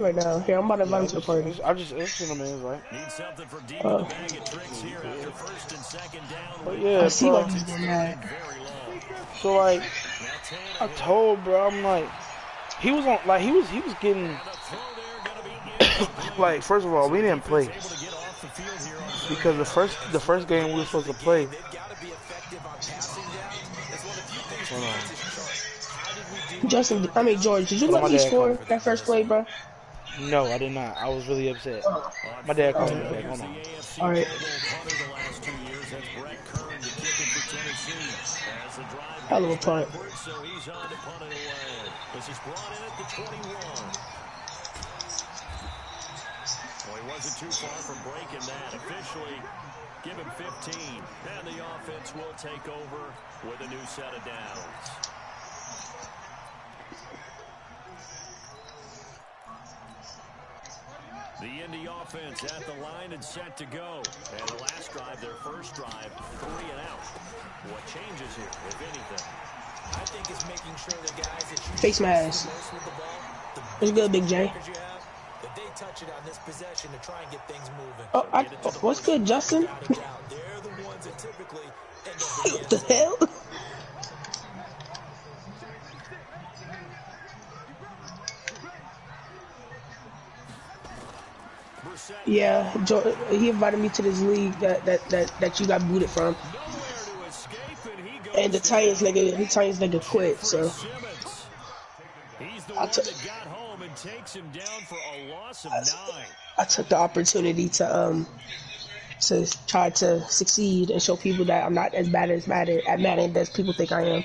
right now. Here, I'm about to invite him to the party. I just listened to him, right? Need something from deep in the bag of tricks here after first and second down. But yeah, I see bro. why he's doing that. So like, I told bro, I'm like, he was on, like he was getting, like first of all, we didn't play because the first game we were supposed to play. Hold on. Justin, I mean George, did you let me score that first play, bro? No, I did not. I was really upset. My dad called me back. Hold on. All right. Hell of a punt. So he's on to punt it away. This is brought in at the 21. Well, he wasn't too far from breaking that. Officially, give him 15. And the offense will take over with a new set of downs. The Indy offense at the line and set to go. And the last drive, their first drive, 3 and out. What changes here, if anything? I think it's making sure the guys that you face mask. What's good, Big J? That they touch it on this possession to try and get things moving. Oh, what's good, Justin? They're the ones that typically end up What the hell? Yeah, he invited me to this league that you got booted from. And the Titans nigga quit, so I took the opportunity to try to succeed and show people that I'm not as bad at Madden as people think I am.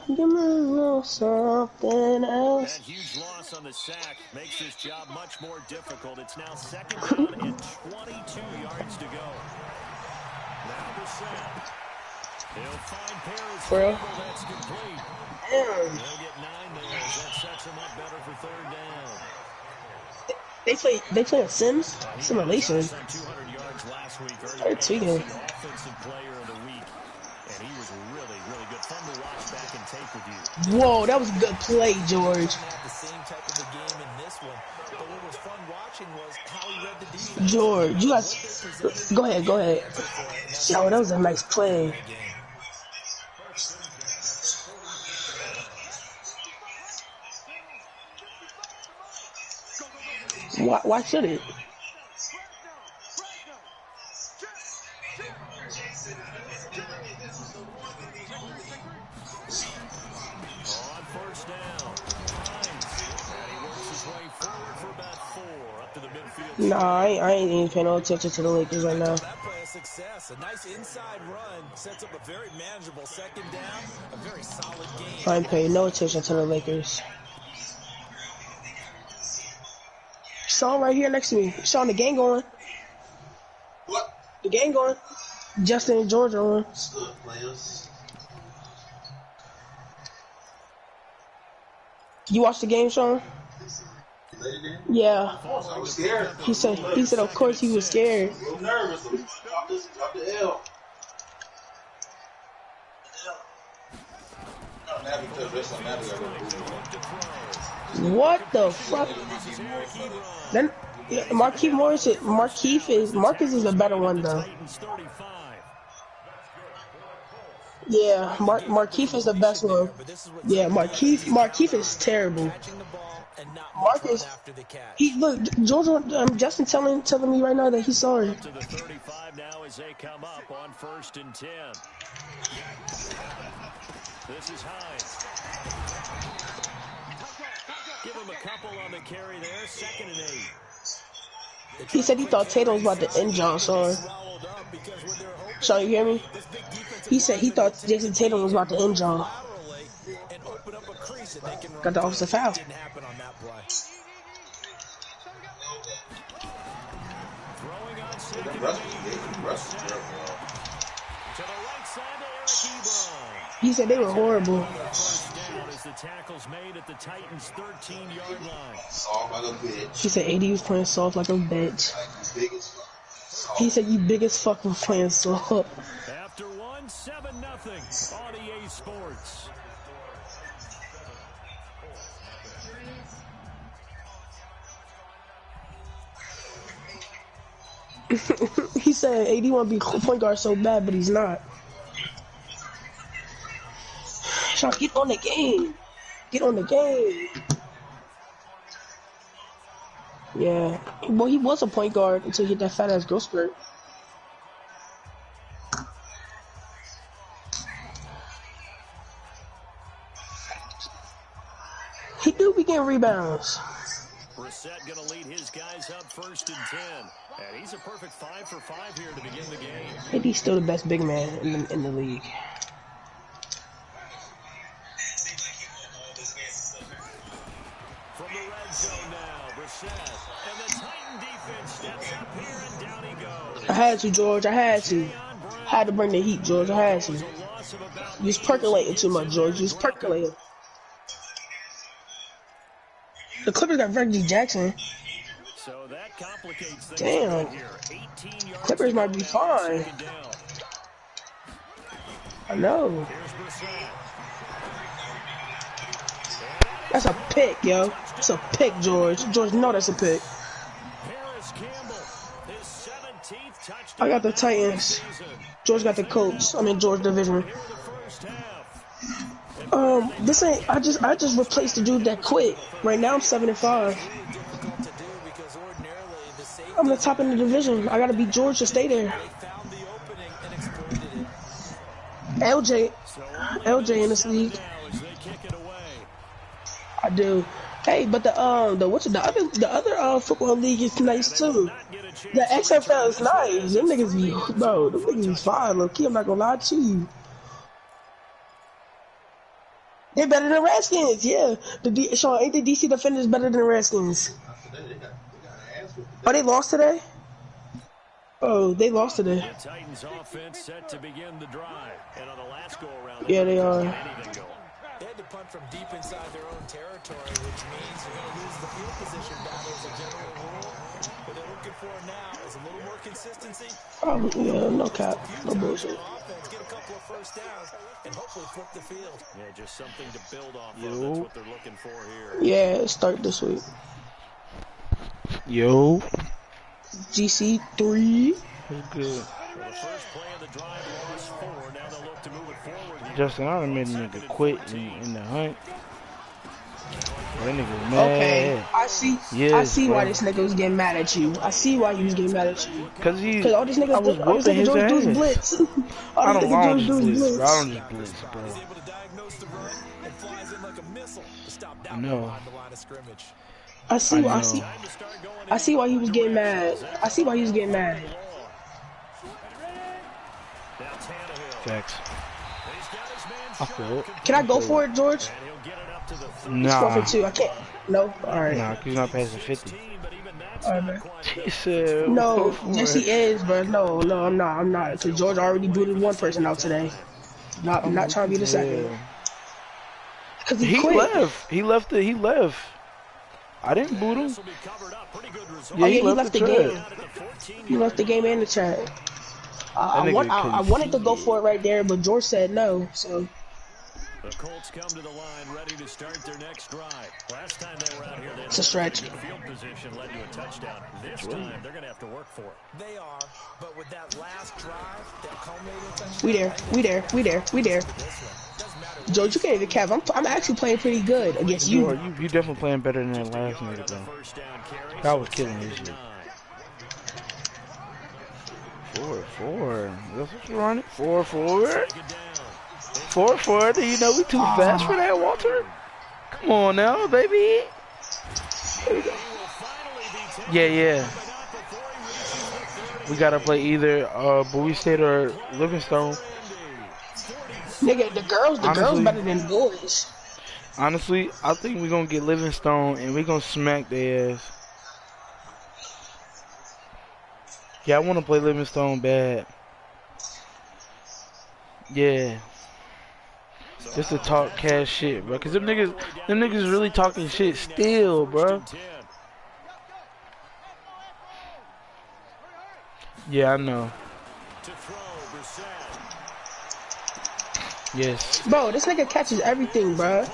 Give me a little something else. That huge loss on the sack makes this job much more difficult. It's now second down and 22 yards to go. Now the set. He'll find Paris. For real? That's complete. They'll get 9 there. That sets him up better for third down. They play a Sims simulation. 200 yards last week. They're tweaking. Offensive player of the week. And he was really, really good. Fun to watch back and tape with you. Whoa, that was a good play, George. George, you guys, go ahead. Yo, that was a nice play. Why should it? Nah, I ain't even paying no attention to the Lakers right now. That play a success. A nice inside run sets up a very manageable second down. A very solid game. I ain't paying no attention to the Lakers. Sean right here next to me. Sean, the game going. What? The game going. Justin and George are on. Good players. You watch the game, Sean? Yeah. I was scared. He said of course he was scared. A little nervous. Drop the L. What the fuck? Then Marquise is the better one though. Yeah, Marquise is the best one. Yeah, Marquise is terrible. Marcus, Justin telling me right now that he's sorry. To the 35 now as they come up on 1st and 10. This is Hines. Give him a couple on the carry there. 2nd and 8. He said he thought Tatum was about to end John, Sean. Sean, you hear me? He said he thought Jason Tatum was about to end John. Got the offensive foul. He said they were horrible. The tackles made at the Titans' 13-yard line. Soft like a bitch. He said AD was playing soft like a bitch. He said you big as fuck for playing soft. After one, 7-0 on EA Sports. He said AD want to be point guard so bad, but he's not. Sean, get on the game. Get on the game. Yeah. Well, he was a point guard until he hit that fat ass growth spurt. He do be getting rebounds. Brissett going to lead his guys up 1st and 10. And he's a perfect 5 for 5 here to begin the game. Maybe he's still the best big man in the league. From the red zone now, Brissett. And the Titan defense steps up here, and down he goes. I had to, George. I had to. Had to bring the heat, George. I had to. You was percolating too much, George. You was percolating. The Clippers got Reggie Jackson. So that complicates things. Damn. Clippers might be fine. I know. That's a pick, yo. That's a pick, George. George, no, that's a pick. I got the Titans. George got the Colts. I mean, George division. This ain't. I just replaced the dude that quit. Right now I'm 7-5. I'm the top in the division. I gotta beat George to stay there. LJ in this league. I do. Hey, but the other football league is nice too. The XFL is nice. Them niggas be fine, low key. I'm not gonna lie to you. They're better than Redskins, yeah. Sean, ain't the DC Defenders better than the Redskins? Oh, they lost today? Oh, they lost today. The Titans offense set to begin the drive. And on the last go around, yeah, they are. They had to punt from deep inside their own territory, which means you're going to lose the field position battle as a general rule. What they're looking for now is a little more consistency. Oh, yeah, no cap. No bullshit. Get a couple of first downs and hopefully flip the field. Yeah, just something to build off of. That's what they're looking for here. Yeah, start this week. Yo. GC3. What's good? Well, the first play of the drive lost 4. Now they'll look to move it forward here. Justin, I done made a nigga quit in the hunt. That nigga mad. Okay, I see. Yes, I see why bro. this nigga was getting mad at you. I see why he was getting mad at you. Cause all these niggas do is blitz. I don't just blitz, bro. I don't just blitz, bro. He's able to diagnose the run and flies in like a missile to stop down No. behind the line of scrimmage. I see why he was getting mad. I see why he was getting mad. Facts. I feel it. Can I go for it, George? Nah. 4 for 2. I can't. No. All right. Nah, cause he's not passing 50. All right, man. He said, No, yes he is, but no, I'm not. Cause George already booted one person out today. I'm not trying to be the second. Cause he quit. He left. I didn't boot him. Yeah, he left the game. He left the game and the chat. I wanted to go for it right there, but George said no. So the Colts come to the line, ready to start their next drive. Last time they were out here, it's a stretch. Field position led to a touchdown. This time, they're going to have to work for it. They are, but with that last drive, that culminating touchdown. We there. George, you can't even cap. I'm actually playing pretty good against you. You definitely playing better than that last nigga, though. I was killing this shit. 4-4. That's what you're running? 4-4. 4-4. Do you know we too fast for that, Walter? Come on now, baby. Yeah. We gotta play either Bowie State or Livingstone. Nigga, the girls better than boys. Honestly, I think we're gonna get Livingstone and we're gonna smack their ass. Yeah, I wanna play Livingstone bad. Yeah. Just to talk cash shit, bro. Cause them niggas really talking shit still, bro. Yeah, I know. Yes. Bro, this nigga catches everything, bro.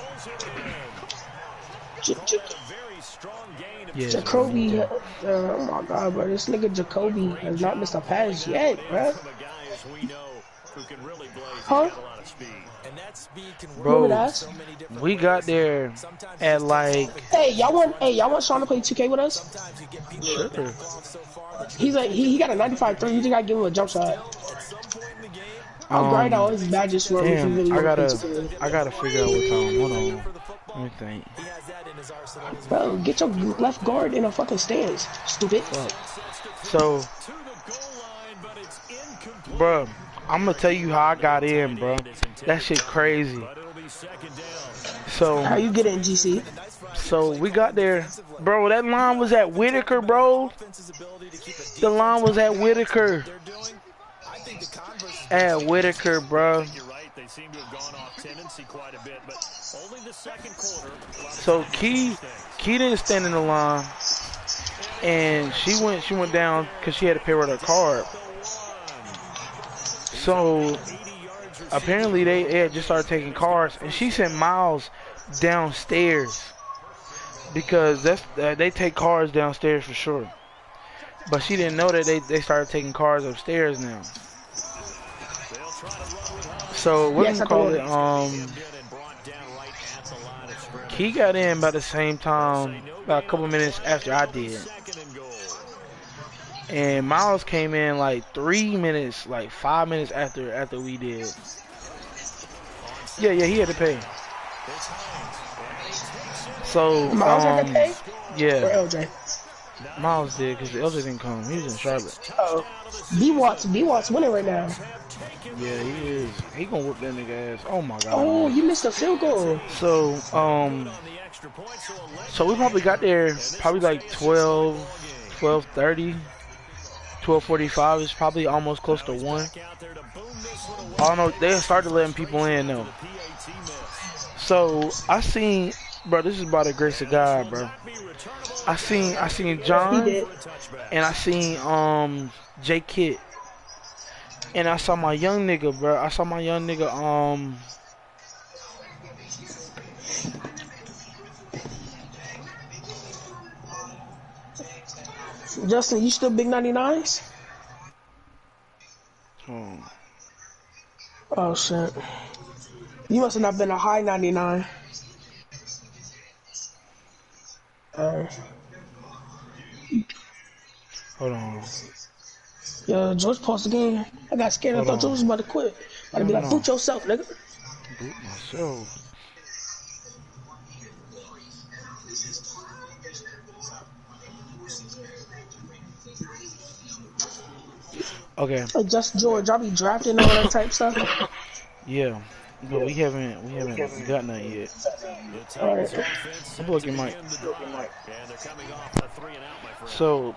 Yeah, bro. Jacoby, oh my god, bro, this nigga Jacoby has not missed a pass yet, bro. Huh? And that speed can work Remember Bro, in that? so many different we got ways. there Sometimes it at just takes like, off and Hey, y'all want Sean to play 2K with us? sometimes you get people sure. that back off so far that you He's like, can't he catch got a them from 95 3. You just gotta give him a jump shot. Still, at some point in the game, I'll grind out Um, his badges for him if he damn, really I wanna play gotta, 2K. I gotta figure out what time. Hold on. for the football, Let me think. he has that in his arsenal as Bro, well. get your left guard in a fucking stance, stupid. Fuck. So, bro, I'm gonna tell you how I got in, bro. That shit crazy. How So, you get in, GC? we got there, bro. That line was at Whitaker, bro. The line was at Whitaker. At Whitaker, bro. You're right. They seem to have gone off tendency quite a bit, but only the second quarter. So Key didn't stand in the line, and she went down because she had to pay with her card. So apparently they had just started taking cards, and she sent Miles downstairs because they take cards downstairs for sure. But she didn't know that they started taking cards upstairs now. So what do you call it? Key got in about the same time, about a couple minutes after I did. And Miles came in like 3 minutes, like 5 minutes after we did. Yeah, he had to pay. So, Miles had to pay? Or yeah, LJ? Miles did because LJ didn't come. He was in Charlotte. Oh. B-Watts winning right now. Yeah, he is. He gonna whoop that nigga ass. Oh my god. Oh, you missed a field goal. So, so we probably got there probably like 12:30, 12:45 is probably almost close to 1. I don't know. They started letting people in though. So I seen, bro. This is by the grace of God, bro. I seen John, and I seen J Kid, and I saw my young nigga, bro. I saw my young nigga Justin, you still big 99s? Oh shit. You must have not been a high 99. Hold on. Yo, George paused the game. I got scared. I thought George was about to quit. About to be like, boot yourself, nigga. Boot myself. Okay. Like just George, I'll be drafting all that type stuff. Yeah. But we haven't got nothing yet. Alright. I'm looking Mike. So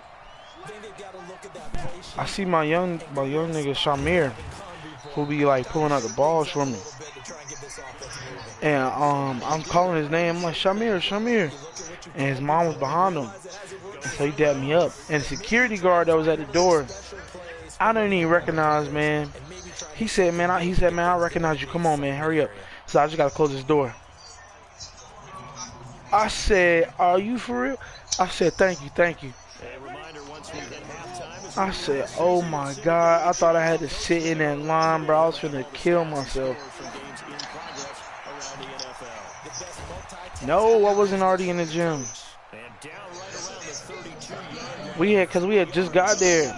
I see my young nigga Shamir, who be like pulling out the balls for me. And I'm calling his name. I'm like, Shamir. And his mom was behind him. And so he dapped me up. And the security guard that was at the door, I didn't even recognize, man. He said, man, I recognize you. Come on, man, hurry up. So I just gotta close this door. I said, are you for real? I said, thank you. I said, oh my God. I thought I had to sit in that line, bro. I was finna kill myself. No, I wasn't already in the gym. Cause we had just got there.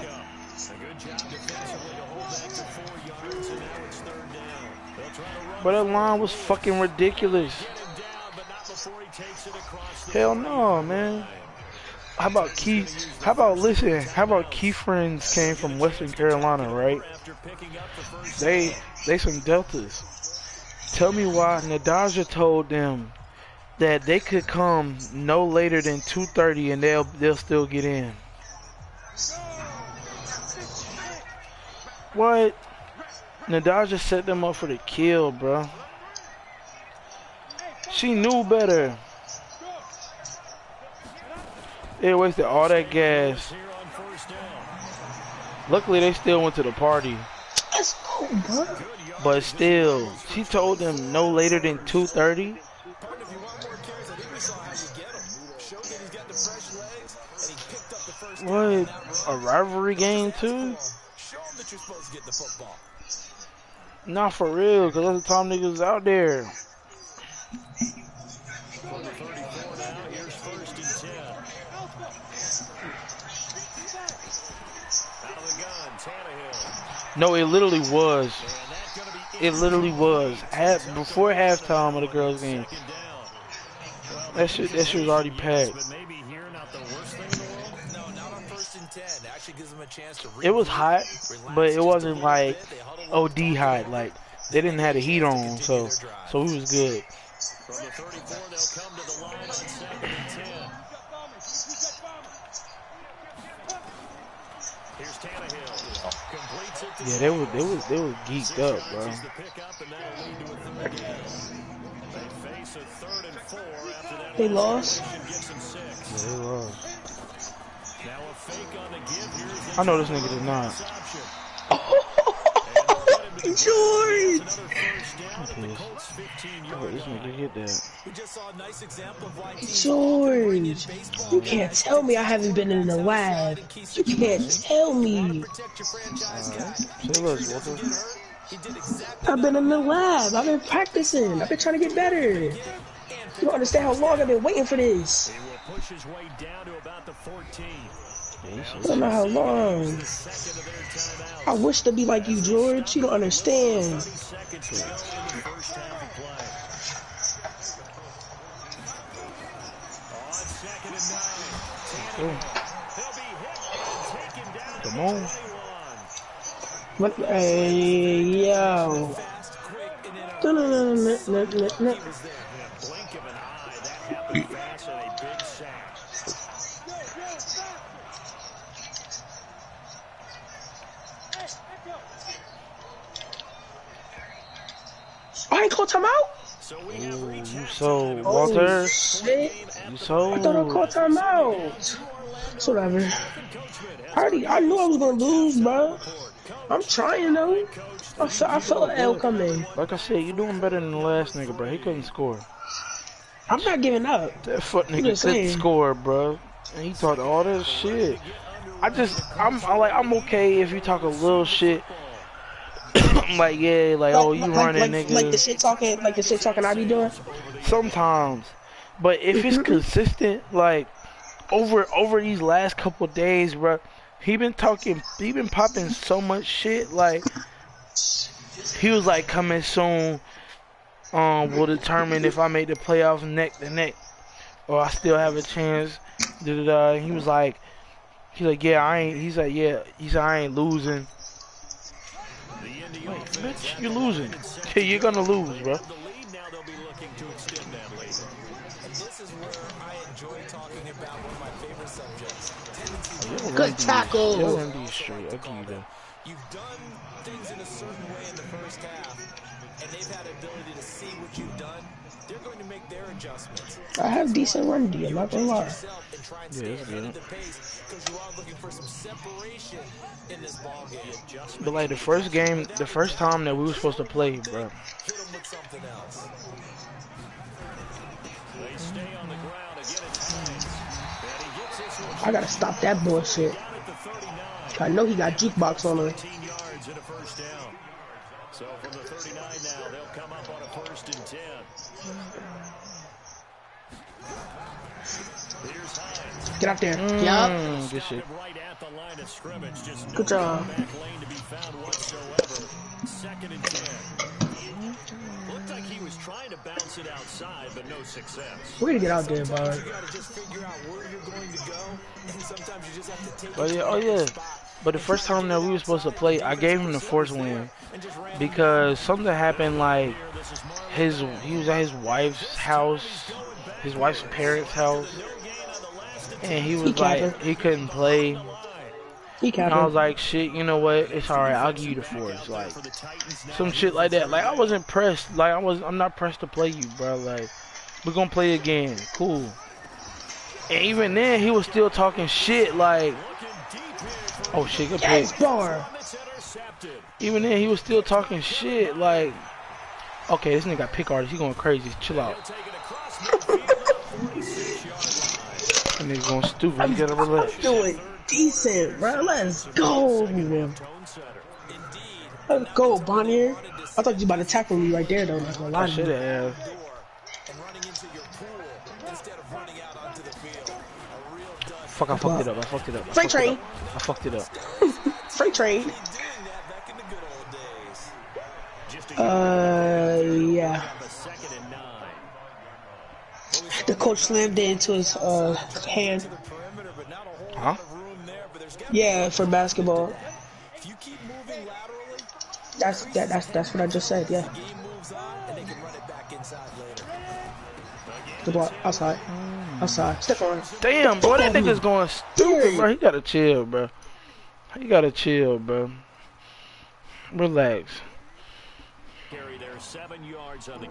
But that line was fucking ridiculous. Hell no, man. How about Keith friends came from Western Carolina, right? They some Deltas. Tell me why Nadaja told them that they could come no later than 2:30 and they'll still get in. What? Nadaja set them up for the kill, bro. She knew better. They wasted all that gas. Luckily, they still went to the party. That's cool, bro. But still, she told them no later than 2:30. showed that he's got the fresh legs, and he picked up the first down on What? that A run. rivalry game too? Show him that you're supposed to get the football. Not for real, cause that's the time niggas out there. From the 34 now, here's 1st and 10. Out of the gun, Tannehill. No, it literally was. And that's going to be It literally was. Before halftime of the girls' game. second down. Well, That shit was already packed. but maybe here not the worst thing in the world. No, not on 1st and 10. It actually gives them a chance to It was regroup, hot, relax but just it a wasn't little like bit. They huddle up, OD talk it hot. over, Like they didn't have the heat chance to on, continue so their drive. we was good. From the 34, they'll come to the line on 2nd and 10. Here's Tannehill. Completes it to Yeah, they was geeked up, bro. yards is the pickup, and that'll lead to a third down. They face a 3rd and 4 after that. They lost. Gets them 6. Yeah, they was. Now a fake on the give. Here's the I know this nigga did not. option. George! Another first down at the Yes. Colts 15 Oh, this nigga get that. We just saw a nice example of why teams George, you can't tell me I haven't been in the lab. You can't tell me. protect your franchise guy. Say less, Walter. He did exactly I've been in the lab. I've been practicing. I've been trying to get better. You don't understand how long I've been waiting for this. He will push his way down to about the 14. I don't know how long. Second of their timeouts. I wish to be like you, George. You don't understand. 30 seconds to go in the first half of play. On 2nd and 9. Tannehill. He'll be hit and taken down. Come on. 21. But, hey, yo. fast, quick, and then Blink of an eye, that happened fast and a big sack. I ain't called timeout? So we have reached You halftime. so Oh, Walter. shit. You so. I thought I called timeout. So whatever. I knew I was gonna lose, bro. I'm trying though. I felt an L coming. Like I said, you doing better than the last nigga, bro. He couldn't score. I'm not giving up. That fuck nigga just couldn't saying. score, bro. And he talked all this shit. I'm okay if you talk a little shit. I'm like, yeah, like, oh, you running, nigga. Like the shit talking I be doing. Sometimes, but if it's consistent, like over these last couple of days, bro, he been popping so much shit. Like he was like, coming soon. Will determine if I make the playoffs neck to neck, or I still have a chance. He was like, yeah, I ain't. He said, I ain't losing. Wait, bitch, you're losing. Yeah, you're gonna lose, bro. the lead now, they'll be looking to extend that lead. And this is where I enjoy talking about one of my favorite subjects. Tendencies. Good tackle. You'll run these straight. I'll give you that. You've done things in a certain way in the first half, and they've had ability to see what you've done. They're going to make their adjustments. I have decent run D, I'm not gonna lie. Yourself and try and stay it's ahead good. of the pace because you are looking for some separation in this ball game. But like the first time that we were supposed to play, bro. Hit them with something else. They stay on the ground again at times. And he gets this one I gotta stop that bullshit. down at the 39. I know he got jukebox on him. 13 yards and a first down. So from the 39 now, they'll come up on a 1st and 10. Here's Hines. Get out there. Yup. Good shit. Right at the line of scrimmage. Just no Good job. back lane to be found whatsoever. 2nd and 10. Looked like he was trying to bounce it outside, but no success. We're gonna get out there, bro. You gotta just figure out where you're going to go, and sometimes you just have to take Oh yeah. But the first time that we were supposed to play, I gave him the force win because something happened. Like he was at his wife's house, his wife's parents' house, and he was like he couldn't play. He And I was capping. like, shit, you know what? It's alright. I'll give you the force. Like some shit like that. Like I wasn't pressed. Like I'm not pressed to play you, bro. Like we're gonna play again. Cool. And even then, he was still talking shit. Like, oh shit, good pick. Yes, bar. Even then, he was still talking shit. Like, okay, this nigga got pick artist. He going crazy. Chill out. Nigga going stupid. You I'm gotta relax. doing decent, bro. Let's go. Tone setter. Let's go, Bonnier. I thought you about to tackle me right there, though. Not gonna I lie to should you. have. And running into your pool instead of running out onto the field. A real dud. Fuck, I fucked it up. I fucked it up. I Freight fucked it up. train. I fucked it up. Freight train. Doing that back in the good old days. Yeah. The coach slammed it into his hand. Huh? Yeah, for basketball. If you keep moving laterally, That's what I just said. Yeah. the game moves on and they can run it back inside later. The ball outside. Outside. Step on. Damn, boy, that nigga's going stupid, bro. He gotta chill, bro. He gotta chill, bro. Relax.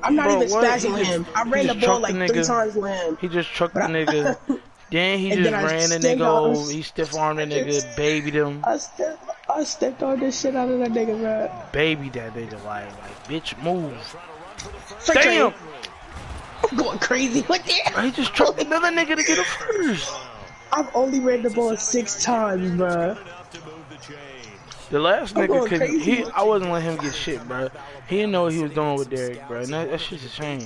I'm not Bro, even what? spazzing with him. I ran the ball like 3 times with him. He just trucked the nigga. Then he And just then I ran the stepped nigga on- over. He stiff armed the nigga, babied him. I stepped on this shit out of that nigga, bro. Baby that nigga, like bitch, move. Freight Damn! train. I'm going crazy. What the? He just trucked another nigga to get him first. I've only ran the ball 6 times, bro. The last I'm nigga going couldn't. crazy. I wasn't letting him get shit, bro. He didn't know what he was doing with Derek, bro. And that shit's a shame.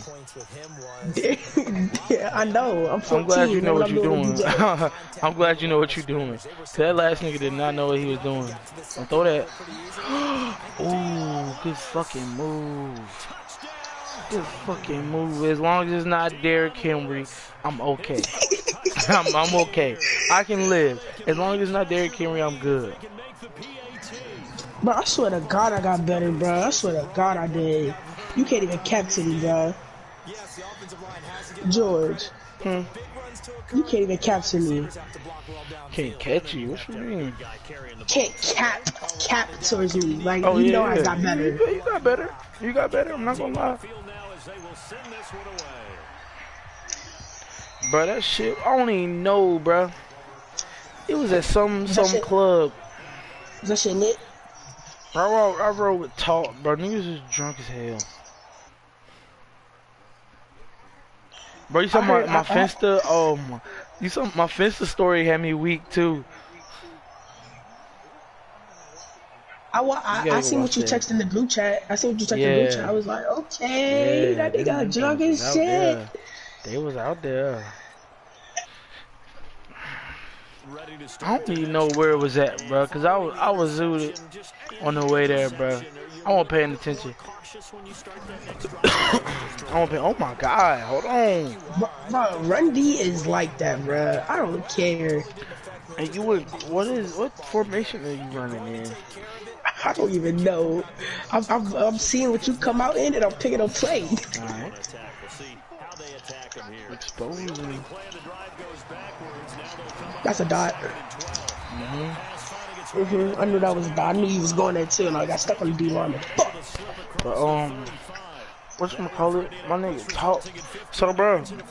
Yeah, I know. I'm 14. I'm glad you know what you're I'm doing. I'm glad you know what you're doing. That last nigga did not know what he was doing. Don't throw that. Ooh, good fucking move. Good fucking move. As long as it's not Derrick Henry, I'm okay. I'm okay. I can live. As long as it's not Derrick Henry, I'm good. Bro, I swear to God I got better, bro. I swear to God I did. You can't even capture me, bro. George. You can't even capture me. Can't catch you. What you mean? Can't cap towards me. Like, Oh, you yeah, know I got better. You got better. You got better. I'm not gonna lie. Bro, that shit, I don't even know, bro. It was at some club. Is that shit lit? I rode with Talk, bro. Niggas is drunk as hell. Bro, you saw my Finsta? Oh my. You saw my Finsta story had me weak too. I seen what you texted in the group chat. I seen what you texted in the group chat. I was like, okay, that nigga drunk as shit. They was out there. I don't even know where it was at, bro, cause I was zooted on the way there, bro. I wasn't paying attention. I wasn't paying. Oh my God, hold on. Bro, Run D is like that, bro. I don't care. And you would, what formation are you running in? I don't even know. I'm seeing what you come out in, and I'm picking up play. Alright. Exposing. That's a dot. I knew that was a dot. I knew he was going there too, and I got stuck on the D line. But whatchamacallit? My nigga Talk. So, bro, I wasn't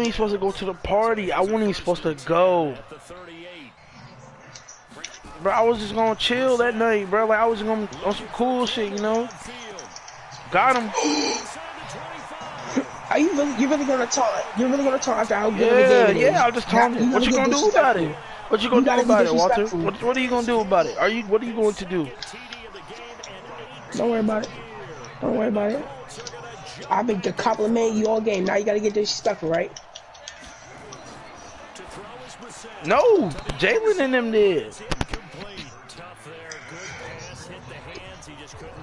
even supposed to go to the party. I wasn't even supposed to go. Bro, I was just gonna chill that night, bro. Like, I was gonna on some cool shit, you know? Got him. Are you really gonna talk? You're really gonna talk after how good of a game it is? Yeah, I'll just tell him. What you gonna do about it? What you gonna do about it, Walter? What are you gonna do about it? What are you going to do? Don't worry about it. Don't worry about it. I've been complimenting you all game. Now you gotta get disrespectful, right? No, Jalen and them did.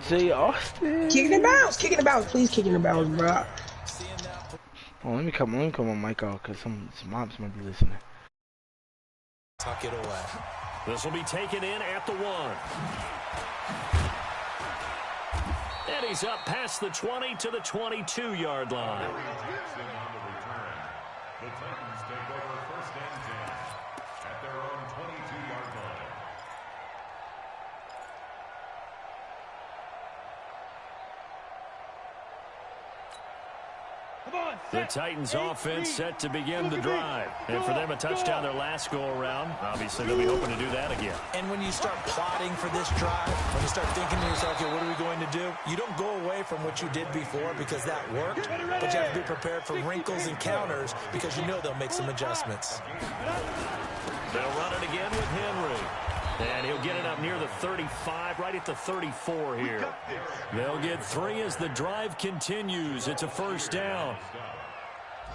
J. Austin. Kicking in bounds. Kicking in bounds. Please kick in the bounds, bro. Oh, let me come on mic out, cause some moms might be listening. Tuck it away. This will be taken in at the 1. And he's up past the 20 to the 22-yard line. The Titans take over 1st and 10 at their own 22-yard line. The Titans offense set to begin the drive. And for them, a touchdown their last go-around. Obviously, they'll be hoping to do that again. And when you start plotting for this drive, when you start thinking to yourself, okay, what are we going to do? You don't go away from what you did before because that worked, but you have to be prepared for wrinkles and counters because you know they'll make some adjustments. They'll run it again with Henry. And he'll get it up near the 35, right at the 34 here. They'll get 3 as the drive continues. It's a first down.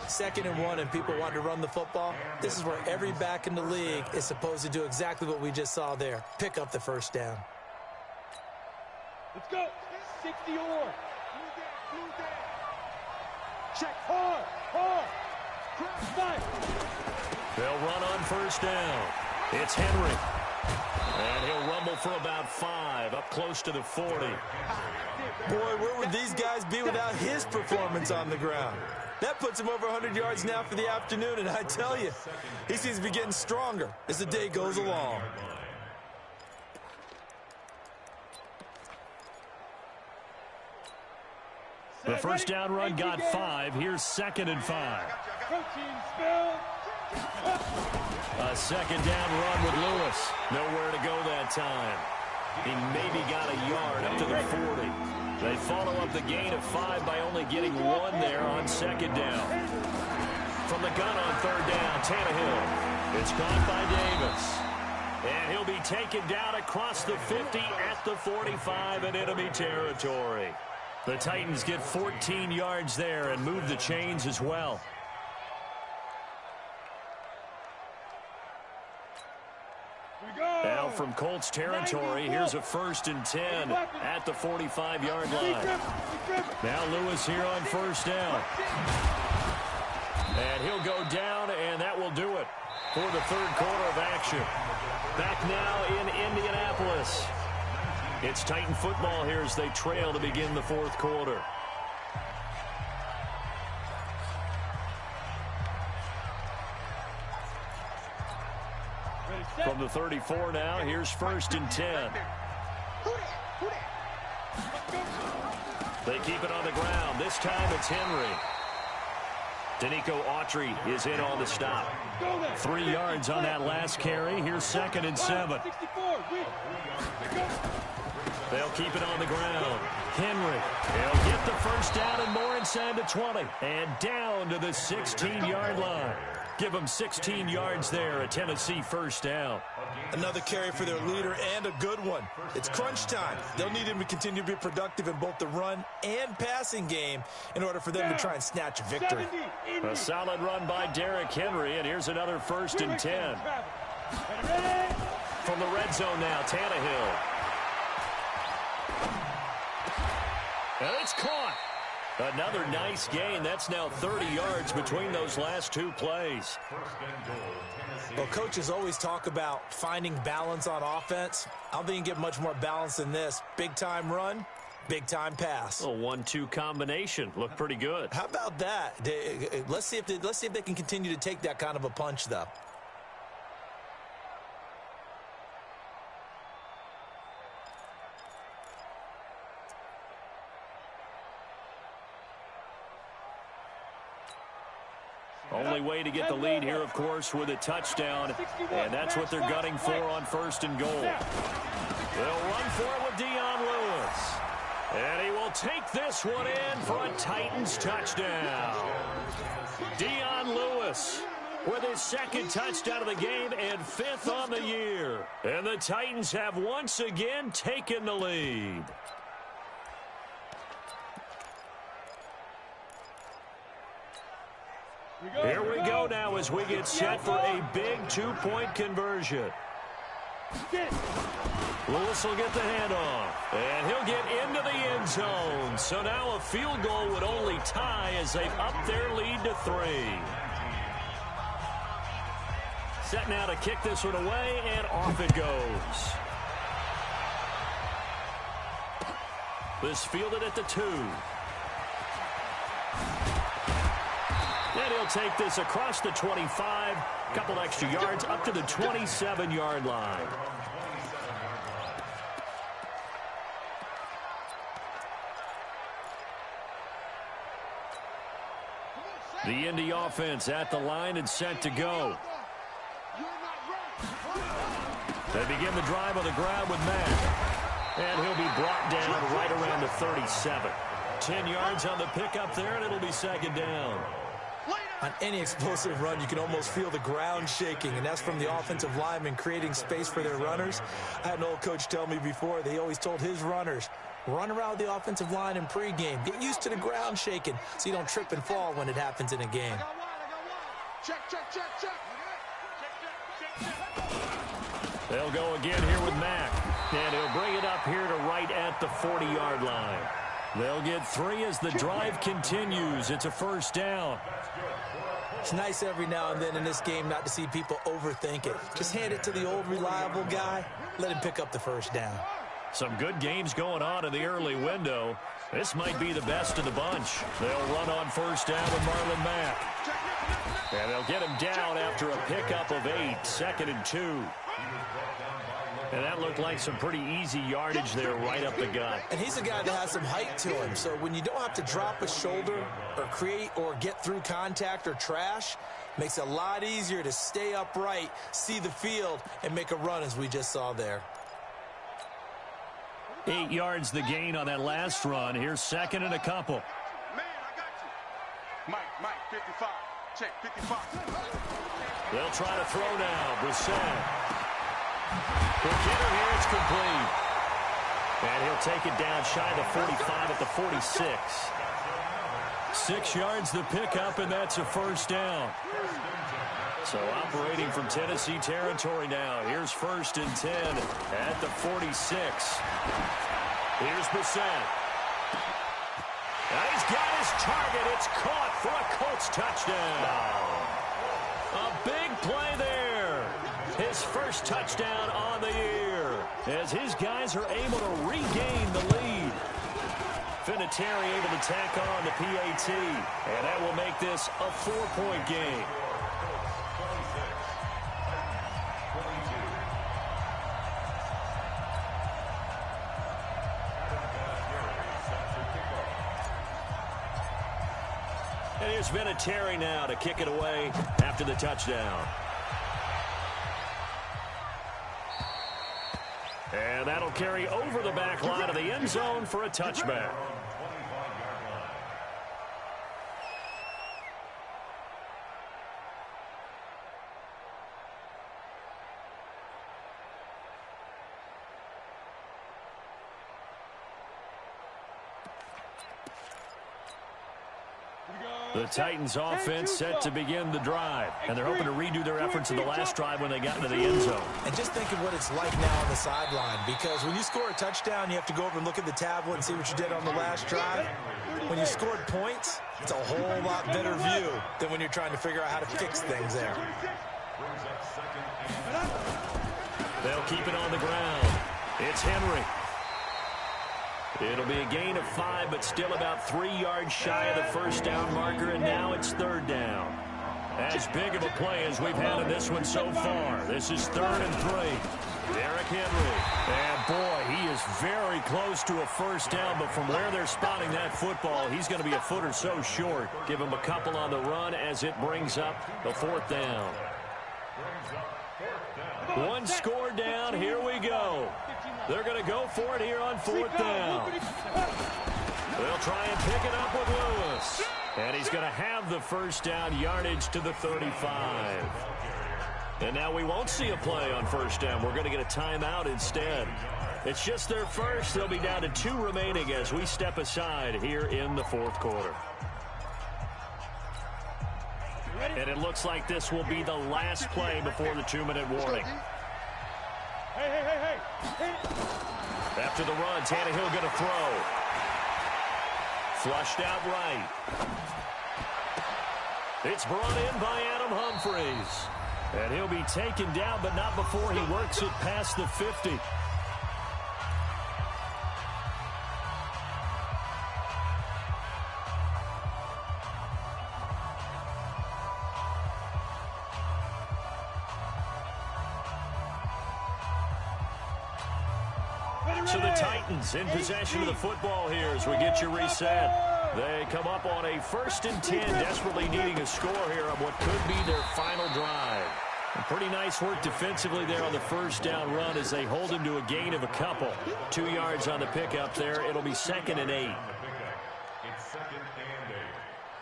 2nd and 1, and people want to run the football. This is where every back in the league is supposed to do exactly what we just saw there. Pick up the first down. Let's go. 60 or. Check hard. They'll run on first down. It's Henry. And he'll rumble for about 5, up close to the 40. Boy, where would these guys be without his performance on the ground? That puts him over 100 yards now for the afternoon, and I tell you, he seems to be getting stronger as the day goes along. The first down run got 5. Here's 2nd and 5. A 2nd down run with Lewis. Nowhere to go that time. He maybe got a yard up to the 40. They follow up the gain of 5 by only getting 1 there on 2nd down. From the gun on 3rd down, Tannehill. It's caught by Davis. And he'll be taken down across the 50 at the 45 in enemy territory. The Titans get 14 yards there and move the chains as well. Now from Colts territory, here's a 1st and 10 at the 45-yard line. Now Lewis here on 1st down. And he'll go down, and that will do it for the 3rd quarter of action. Back now in Indianapolis. It's Titan football here as they trail to begin the 4th quarter. From the 34 now, here's 1st and 10. They keep it on the ground. This time it's Henry. Danico Autry is in on the stop. 3 yards on that last carry. Here's 2nd and 7. They'll keep it on the ground. Henry. He'll get the first down and more inside the 20. And down to the 16-yard line. Give them 16 yards there, a Tennessee first down. Another carry for their leader and a good one. It's crunch time. They'll need him to continue to be productive in both the run and passing game in order for them to try and snatch a victory. A solid run by Derrick Henry, and here's another 1st and 10. From the red zone now, Tannehill. And it's caught. Another nice gain. That's now 30 yards between those last 2 plays. Well, coaches always talk about finding balance on offense. I don't think you can get much more balance than this. Big-time run, big-time pass. A 1-2 combination. Looked pretty good. How about that? Let's see if they can continue to take that kind of a punch, though. Only way to get the lead here, of course, with a touchdown, and that's what they're gunning for on 1st and goal. They'll run for it with Dion Lewis, and he will take this one in for a Titans touchdown. Dion Lewis with his 2nd touchdown of the game and 5th on the year. And the Titans have once again taken the lead. Here we go now as we get set for a big 2-point conversion. Lewis will get the handoff, and he'll get into the end zone. So now a field goal would only tie as they've upped their lead to 3. Set now to kick this one away, and off it goes. This fielded at the 2. And he'll take this across the 25, couple extra yards up to the 27-yard line. The Indy offense at the line and set to go. They begin the drive on the ground with Mack. And he'll be brought down right around the 37. 10 yards on the pickup there, and it'll be second down. On any explosive run, you can almost feel the ground shaking, and that's from the offensive linemen creating space for their runners. I had an old coach tell me before, they always told his runners, run around the offensive line in pregame. Get used to the ground shaking so you don't trip and fall when it happens in a game. Check. They'll go again here with Mack. And he'll bring it up here to right at the 40-yard line. They'll get 3 as the drive continues. It's a first down. It's nice every now and then in this game not to see people overthink it. Just hand it to the old reliable guy. Let him pick up the first down. Some good games going on in the early window. This might be the best of the bunch. They'll run on first down with Marlon Mack. And they'll get him down after a pickup of 8, 2nd and 2. And that looked like some pretty easy yardage there right up the gut. And he's a guy that has some height to him. So when you don't have to drop a shoulder or create or get through contact or trash, makes it a lot easier to stay upright, see the field, and make a run as we just saw there. 8 yards the gain on that last run. Here's 2nd and a couple. Man, I got you. Mike, 55. Check, 55. They'll try to throw now. Brissett. For Kittle here, it's complete. And he'll take it down shy of the 45 at the 46. 6 yards the pickup, and that's a first down. So operating from Tennessee territory now. Here's 1st and 10 at the 46. Here's Brissett. And he's got his target. It's caught for a Colts touchdown. A big play there. His first touchdown on the year as his guys are able to regain the lead. Vinatieri able to tack on the PAT, and that will make this a 4-point game. And here's Vinatieri now to kick it away after the touchdown. And that'll carry over the back line of the end zone for a touchback. The Titans offense set to begin the drive. And they're hoping to redo their efforts in the last drive when they got into the end zone. And just think of what it's like now on the sideline. Because when you score a touchdown, you have to go over and look at the tablet and see what you did on the last drive. When you scored points, it's a whole lot better view than when you're trying to figure out how to fix things there. They'll keep it on the ground. It's Henry. It'll be a gain of 5, but still about 3 yards shy of the first down marker, and now it's 3rd down. As big of a play as we've had in this one so far. This is 3rd and 3. Derrick Henry. And boy, he is very close to a first down, but from where they're spotting that football, he's going to be a foot or so short. Give him a couple on the run as it brings up the 4th down. 1 score down. Here we go. They're going to go for it here on 4th down. They'll try and pick it up with Lewis. And he's going to have the first down yardage to the 35. And now we won't see a play on first down. We're going to get a timeout instead. It's just their first. They'll be down to 2 remaining as we step aside here in the 4th quarter. And it looks like this will be the last play before the 2-minute warning. Hey. After the run, Tannehill going to throw. Flushed out right. It's brought in by Adam Humphries. And he'll be taken down, but not before he works it past the 50. So the Titans in possession of the football here as we get you reset. They come up on a 1st and 10, desperately needing a score here on what could be their final drive. And pretty nice work defensively there on the 1st down run as they hold him to a gain of a couple. 2 yards on the pickup there. It'll be 2nd and 8. It's 2nd and 8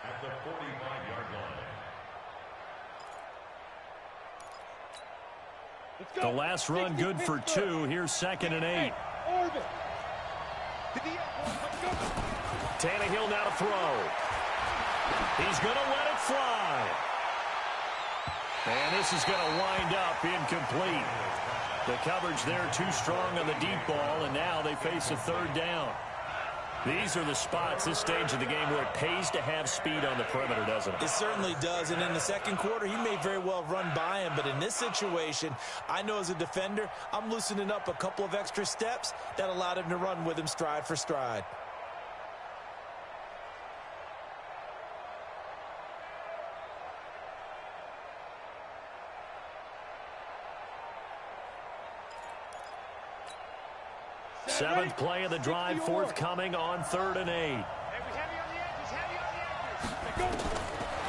at the 45-yard line. The last run good for 2. Here's 2nd and 8. Tannehill now to throw. He's going to let it fly. And this is going to wind up incomplete. The coverage there too strong on the deep ball, and now they face a 3rd down. These are the spots, this stage of the game, where it pays to have speed on the perimeter, doesn't it? It certainly does, and in the 2nd quarter, he may very well run by him, but in this situation, I know as a defender, I'm loosening up a couple of extra steps that allowed him to run with him stride for stride. Seventh play of the drive forthcoming on 3rd and 8.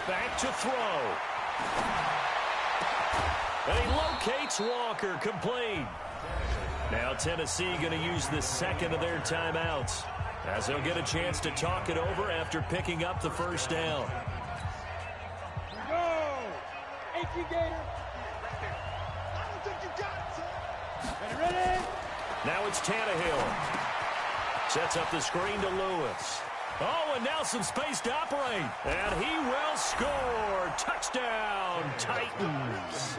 Back to throw. And he locates Walker, complete. Now Tennessee going to use the 2nd of their timeouts as they'll get a chance to talk it over after picking up the 1st down. Now it's Tannehill. Sets up the screen to Lewis. Oh, and now some space to operate. And he will score. Touchdown, Titans.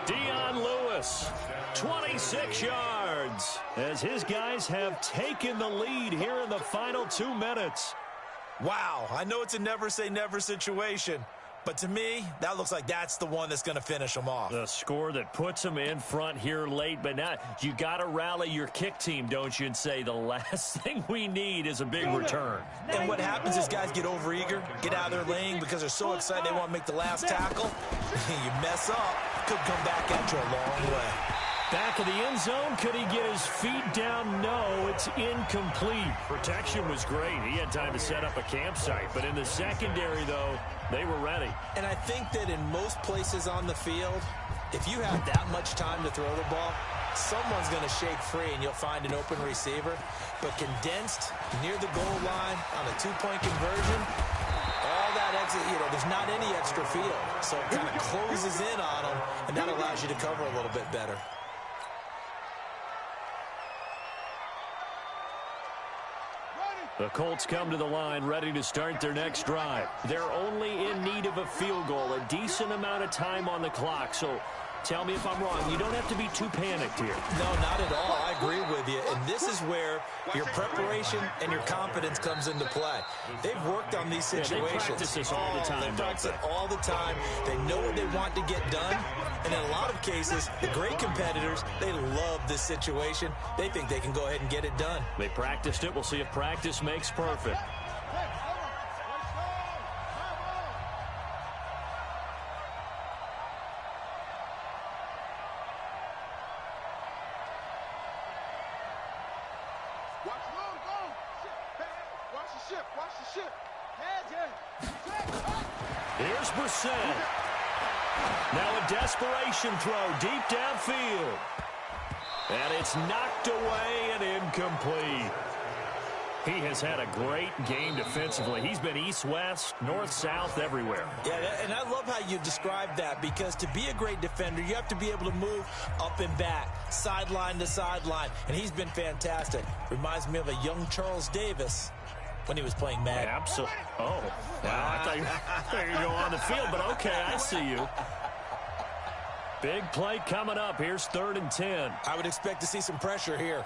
Dion Lewis, 26 yards, as his guys have taken the lead here in the final 2 minutes. Wow, I know it's a never-say-never situation, but to me, that looks like that's the one that's going to finish them off. The score that puts them in front here late, but now you got to rally your kick team, don't you, and say the last thing we need is a big return. And what happens is guys get overeager, get out of their lane because they're so excited they want to make the last tackle. You mess up, could come back at you a long way. Back of the end zone, could he get his feet down? No, it's incomplete. Protection was great. He had time to set up a campsite, but in the secondary, though, they were ready. And I think that in most places on the field, if you have that much time to throw the ball, someone's going to shake free and you'll find an open receiver. But condensed near the goal line on a 2-point conversion, all that exit, there's not any extra field. So it kind of closes in on them, and that allows you to cover a little bit better. The Colts come to the line ready to start their next drive. They're only in need of a field goal, a decent amount of time on the clock. So tell me if I'm wrong. You don't have to be too panicked here. No, not at all. I agree with you. And this is where your preparation and your confidence comes into play. They've worked on these situations. They practice this all the time. They practice it all the time. They know what they want to get done. And in a lot of cases, the great competitors, they love this situation. They think they can go ahead and get it done. They practiced it. We'll see if practice makes perfect. Here's Brissett. Now a desperation throw deep downfield. And it's knocked away and incomplete. He has had a great game defensively. He's been east-west, north-south, everywhere. Yeah, and I love how you described that, because to be a great defender, you have to be able to move up and back, sideline to sideline, and he's been fantastic. Reminds me of a young Charles Davis when he was playing Madden. Absolutely. Oh, wow. I thought you were going to go on the field, but okay, I see you. Big play coming up. Here's 3rd and 10. I would expect to see some pressure here.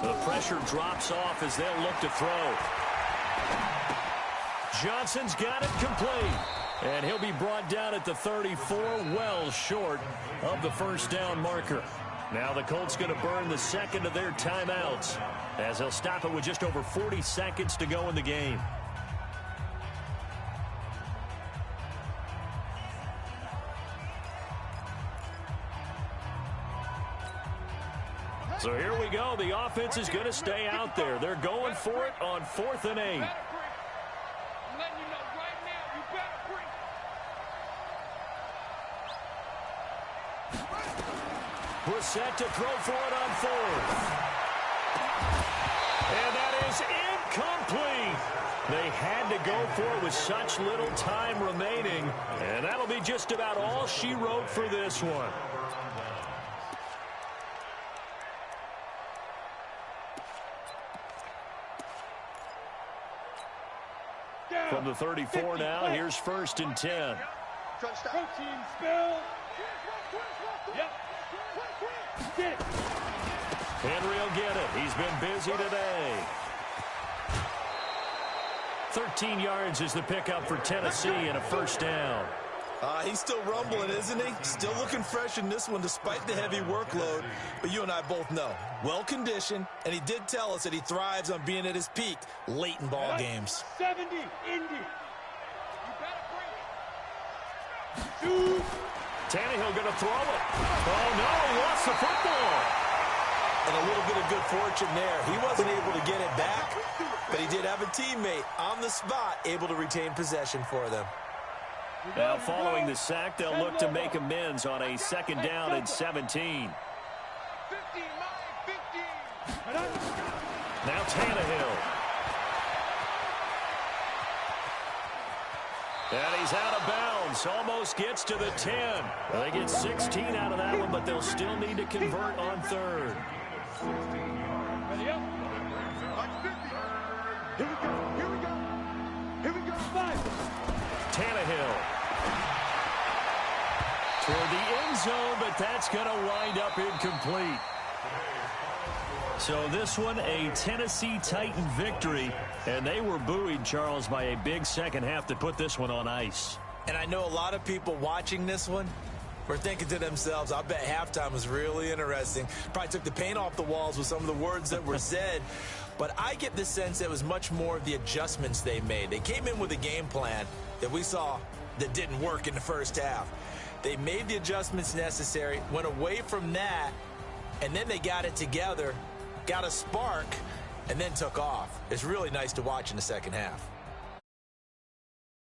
The pressure drops off as they'll look to throw. Johnson's got it complete. And he'll be brought down at the 34, well short of the 1st down marker. Now the Colts going to burn the 2nd of their timeouts as they'll stop it with just over 40 seconds to go in the game. So here we go. The offense is going to stay out there. They're going for it on 4th and 8. We're set to throw for it on 4th. And that is incomplete. They had to go for it with such little time remaining. And that'll be just about all she wrote for this one. From the 34 now, here's 1st and 10. Henry will get it. He's been busy today. 13 yards is the pickup for Tennessee and a 1st down. He's still rumbling, isn't he? Still looking fresh in this one despite the heavy workload. But you and I both know, well-conditioned, and he did tell us that he thrives on being at his peak late in ball games. 70, Indy. You better bring it. Tannehill going to throw it. Oh, no, he lost the football. And a little bit of good fortune there. He wasn't able to get it back, but he did have a teammate on the spot able to retain possession for them. Now, following the sack, they'll look to make amends on a 2nd down and 17. Now Tannehill. And he's out of bounds. Almost gets to the 10. Well, they get 16 out of that one, but they'll still need to convert on 3rd. Ready up. Here we go. Here we go. Here we go. 5. Tannehill. Toward the end zone, but that's going to wind up incomplete. So this one, a Tennessee Titan victory, and they were buoyed, Charles, by a big second half that put this one on ice. And I know a lot of people watching this one were thinking to themselves, I bet halftime was really interesting. Probably took the paint off the walls with some of the words that were said. But I get the sense it was much more of the adjustments they made. They came in with a game plan that we saw that didn't work in the first half. They made the adjustments necessary, went away from that, and then they got it together, got a spark, and then took off. It's really nice to watch in the second half.